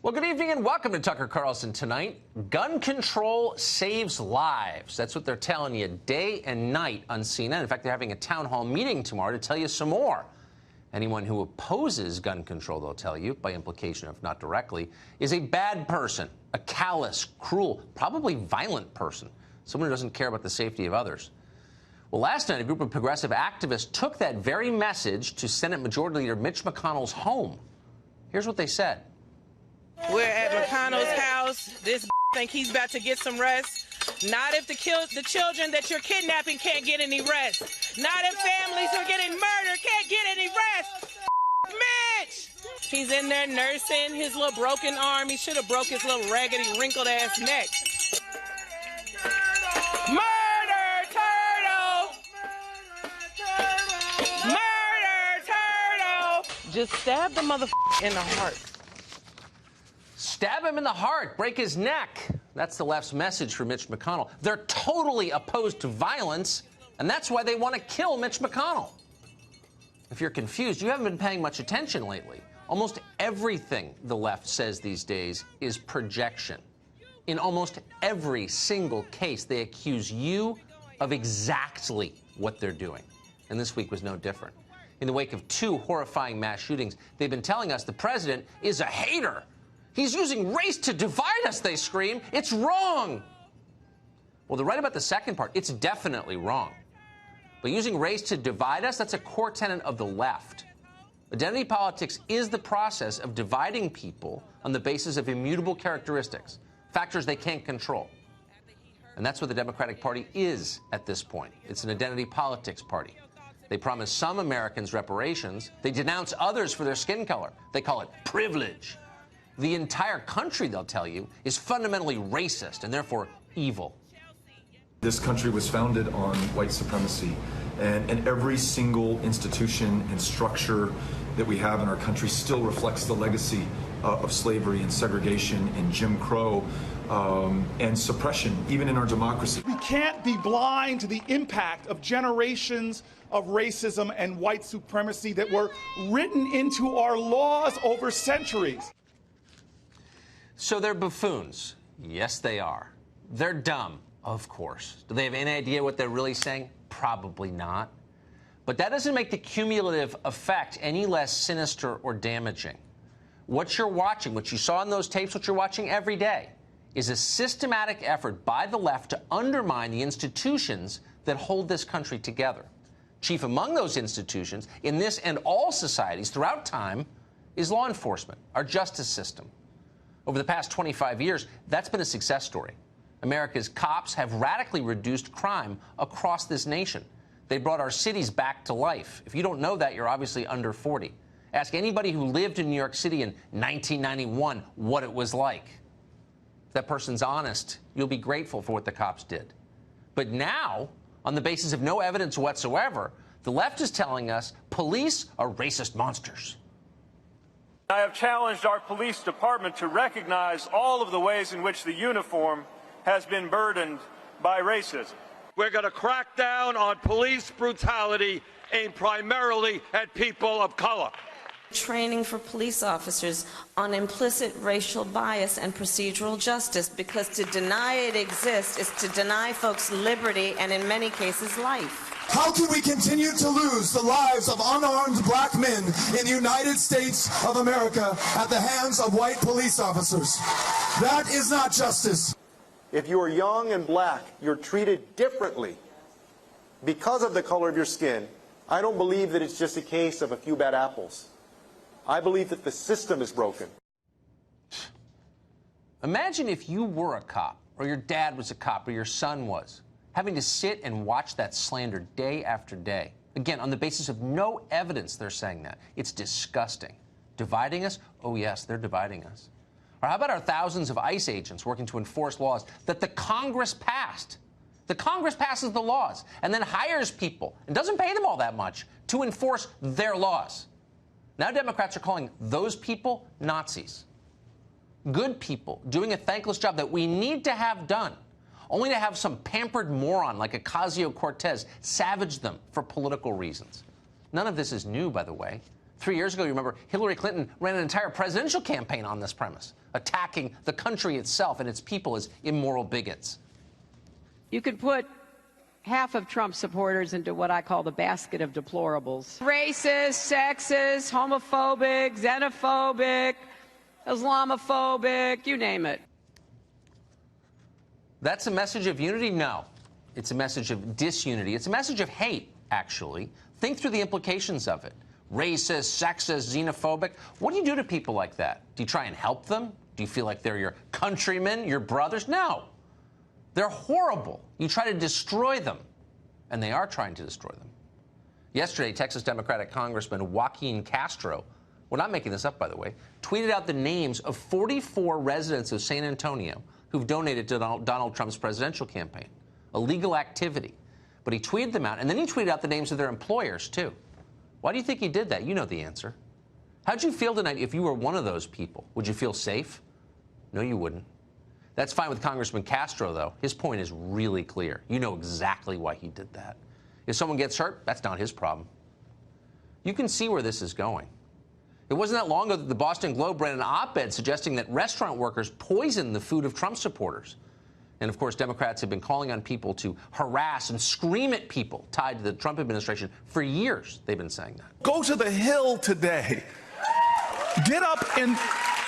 Well, good evening and welcome to Tucker Carlson Tonight. Gun control saves lives. That's what they're telling you day and night on CNN. In fact, they're having a town hall meeting tomorrow to tell you some more. Anyone who opposes gun control, they'll tell you, by implication if not directly, is a bad person, a callous, cruel, probably violent person, someone who doesn't care about the safety of others. Well, last night, a group of progressive activists took that very message to Senate Majority Leader Mitch McConnell's home. Here's what they said. We're at McConnell's house. This think he's about to get some rest. Not if the children that you're kidnapping can't get any rest. Not if families who are getting murdered can't get any rest. Mitch! He's in there nursing his little broken arm. He should have broke his little raggedy, wrinkled-ass neck. Murder, turtle! Murder, turtle! Just stab the motherfucker in the heart. Stab him in the heart, break his neck. That's the left's message for Mitch McConnell. They're totally opposed to violence, and that's why they want to kill Mitch McConnell. If you're confused, you haven't been paying much attention lately. Almost everything the left says these days is projection. In almost every single case, they accuse you of exactly what they're doing. And this week was no different. In the wake of two horrifying mass shootings, they've been telling us the president is a hater. He's using race to divide us, they scream. It's wrong. Well, they're right about the second part. It's definitely wrong. But using race to divide us, that's a core tenet of the left. Identity politics is the process of dividing people on the basis of immutable characteristics, factors they can't control. And that's what the Democratic Party is at this point. It's an identity politics party. They promise some Americans reparations. They denounce others for their skin color. They call it privilege. The entire country, they'll tell you, is fundamentally racist and therefore evil. This country was founded on white supremacy, and every single institution and structure that we have in our country still reflects the legacy of slavery and segregation and Jim Crow and suppression, even in our democracy. We can't be blind to the impact of generations of racism and white supremacy that were written into our laws over centuries. So they're buffoons. Yes, they are. They're dumb, of course. Do they have any idea what they're really saying? Probably not. But that doesn't make the cumulative effect any less sinister or damaging. What you're watching, what you saw in those tapes, what you're watching every day, is a systematic effort by the left to undermine the institutions that hold this country together. Chief among those institutions, in this and all societies throughout time, is law enforcement, our justice system. Over the past 25 years, that's been a success story. America's cops have radically reduced crime across this nation. They brought our cities back to life. If you don't know that, you're obviously under 40. Ask anybody who lived in New York City in 1991 what it was like. If that person's honest, you'll be grateful for what the cops did. But now, on the basis of no evidence whatsoever, the left is telling us police are racist monsters. I have challenged our police department to recognize all of the ways in which the uniform has been burdened by racism. We're going to crack down on police brutality aimed primarily at people of color. Training for police officers on implicit racial bias and procedural justice, because to deny it exists is to deny folks liberty and, in many cases, life. How can we continue to lose the lives of unarmed black men in the United States of America at the hands of white police officers? That is not justice. If you are young and black, you're treated differently because of the color of your skin. I don't believe that it's just a case of a few bad apples. I believe that the system is broken. Imagine if you were a cop, or your dad was a cop, or your son was, having to sit and watch that slander day after day. Again, on the basis of no evidence, they're saying that. It's disgusting. Dividing us? Oh, yes, they're dividing us. Or how about our thousands of ICE agents working to enforce laws that the Congress passed? The Congress passes the laws and then hires people and doesn't pay them all that much to enforce their laws. Now Democrats are calling those people Nazis. Good people doing a thankless job that we need to have done, only to have some pampered moron like Ocasio-Cortez savage them for political reasons. None of this is new, by the way. 3 years ago, you remember, Hillary Clinton ran an entire presidential campaign on this premise, attacking the country itself and its people as immoral bigots. You could put half of Trump supporters into what I call the basket of deplorables. Racist, sexist, homophobic, xenophobic, Islamophobic, you name it. That's a message of unity? No. It's a message of disunity. It's a message of hate, actually. Think through the implications of it. Racist, sexist, xenophobic. What do you do to people like that? Do you try and help them? Do you feel like they're your countrymen, your brothers? No. They're horrible. You try to destroy them. And they are trying to destroy them. Yesterday, Texas Democratic Congressman Joaquin Castro, we're not making this up, by the way, tweeted out the names of 44 residents of San Antonio who've donated to Donald Trump's presidential campaign. Illegal activity. But he tweeted them out, and then he tweeted out the names of their employers, too. Why do you think he did that? You know the answer. How'd you feel tonight if you were one of those people? Would you feel safe? No, you wouldn't. That's fine with Congressman Castro, though. His point is really clear. You know exactly why he did that. If someone gets hurt, that's not his problem. You can see where this is going. It wasn't that long ago that the Boston Globe ran an op-ed suggesting that restaurant workers poisoned the food of Trump supporters. And, of course, Democrats have been calling on people to harass and scream at people tied to the Trump administration for years. They've been saying that. Go to the Hill today. Get up and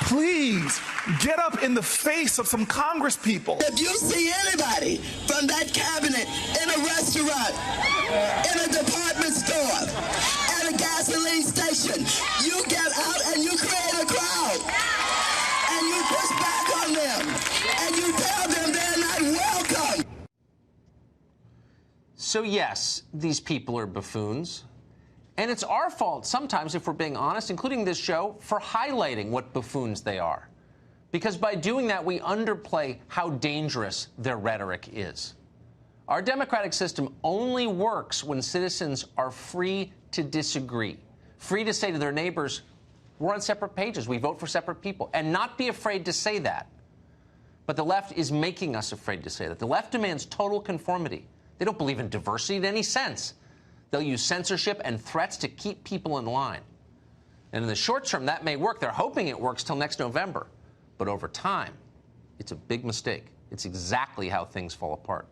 please get up in the face of some Congress people. If you see anybody from that cabinet in a restaurant, in a department store, at a gasoline station, you get out and you create a crowd. And you push back on them. And you tell them they're not welcome. So, yes, these people are buffoons. And it's our fault sometimes, if we're being honest, including this show, for highlighting what buffoons they are. Because by doing that, we underplay how dangerous their rhetoric is. Our democratic system only works when citizens are free to disagree, free to say to their neighbors, we're on separate pages, we vote for separate people, and not be afraid to say that. But the left is making us afraid to say that. The left demands total conformity. They don't believe in diversity in any sense. They'll use censorship and threats to keep people in line. And in the short term, that may work. They're hoping it works till next November. But over time, it's a big mistake. It's exactly how things fall apart.